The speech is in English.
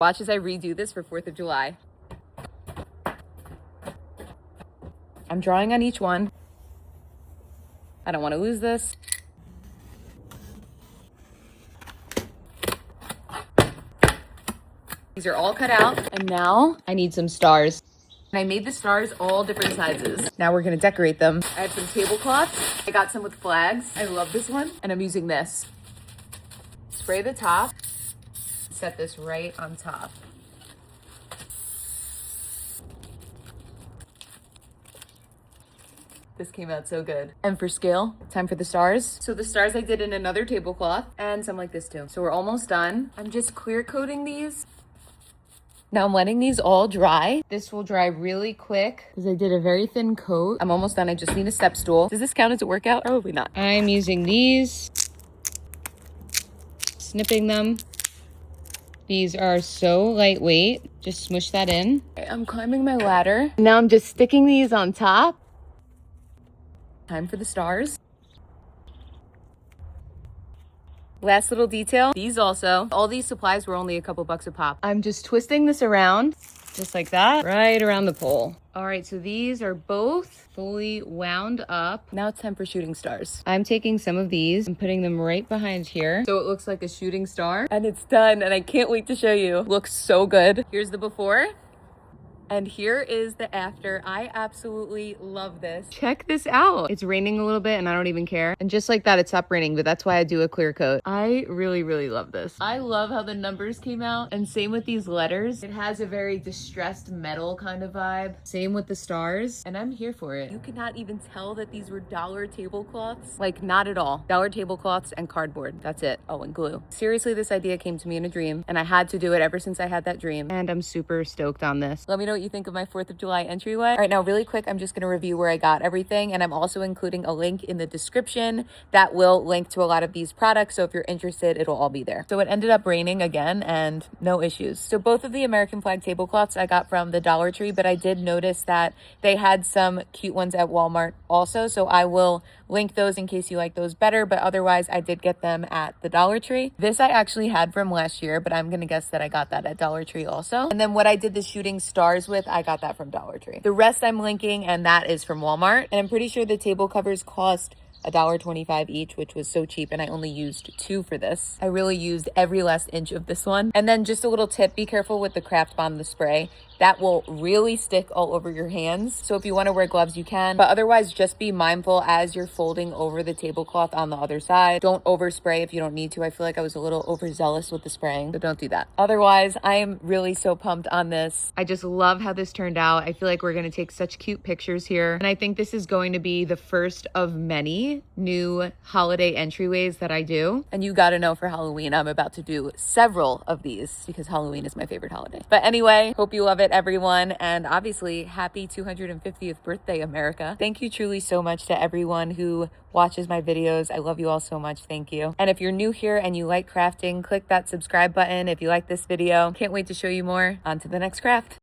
Watch as I redo this for 4th of July. I'm drawing on each one. I don't want to lose this. These are all cut out. And now I need some stars. And I made the stars all different sizes. Now we're gonna decorate them. I have some tablecloths. I got some with flags. I love this one. And I'm using this. Spray the top. Set this right on top. This came out so good. And for scale, time for the stars. So the stars I did in another tablecloth and some like this too. So we're almost done. I'm just clear coating these. Now I'm letting these all dry. This will dry really quick because I did a very thin coat. I'm almost done. I just need a step stool. Does this count as a workout? Probably not. I'm using these, snipping them. These are so lightweight. Just smush that in. I'm climbing my ladder. Now I'm just sticking these on top. Time for the stars. Last little detail, these also, all these supplies were only a couple bucks a pop. I'm just twisting this around, just like that, right around the pole. All right, so these are both fully wound up. Now it's time for shooting stars. I'm taking some of these and putting them right behind here, so it looks like a shooting star. And it's done, and I can't wait to show you. Looks so good. Here's the before. And here is the after. I absolutely love this. Check this out. It's raining a little bit and I don't even care. And just like that, it stopped raining, but that's why I do a clear coat. I really, really love this. I love how the numbers came out. And same with these letters. It has a very distressed metal kind of vibe. Same with the stars. And I'm here for it. You cannot even tell that these were dollar tablecloths. Like, not at all. Dollar tablecloths and cardboard. That's it. Oh, and glue. Seriously, this idea came to me in a dream. And I had to do it ever since I had that dream. And I'm super stoked on this. Let me know what you think of my 4th of July entryway. All right, now really quick, I'm just going to review where I got everything, and I'm also including a link in the description that will link to a lot of these products, so if you're interested, it'll all be there. So it ended up raining again and no issues. So both of the American flag tablecloths I got from the Dollar Tree, but I did notice that they had some cute ones at Walmart also, so I will link those in case you like those better, but otherwise I did get them at the Dollar Tree. This I actually had from last year, but I'm gonna guess that I got that at Dollar Tree also. And then what I did the shooting stars with, I got that from Dollar Tree. The rest I'm linking, and that is from Walmart. And I'm pretty sure the table covers cost $1.25 each, which was so cheap, and I only used 2 for this. I really used every last inch of this one. And then just a little tip, be careful with the Craft Bomb, the spray. That will really stick all over your hands. So if you want to wear gloves, you can, but otherwise just be mindful as you're folding over the tablecloth on the other side. Don't overspray if you don't need to. I feel like I was a little overzealous with the spraying, so don't do that. Otherwise, I am really so pumped on this. I just love how this turned out. I feel like we're going to take such cute pictures here. And I think this is going to be the first of many new holiday entryways that I do. And you got to know, for Halloween, I'm about to do several of these because Halloween is my favorite holiday. But anyway, hope you love it, everyone, and obviously happy 250th birthday, America. Thank you truly so much to everyone who watches my videos. I love you all so much. Thank you. And if you're new here and you like crafting, click that subscribe button if you like this video. Can't wait to show you more. On to the next craft.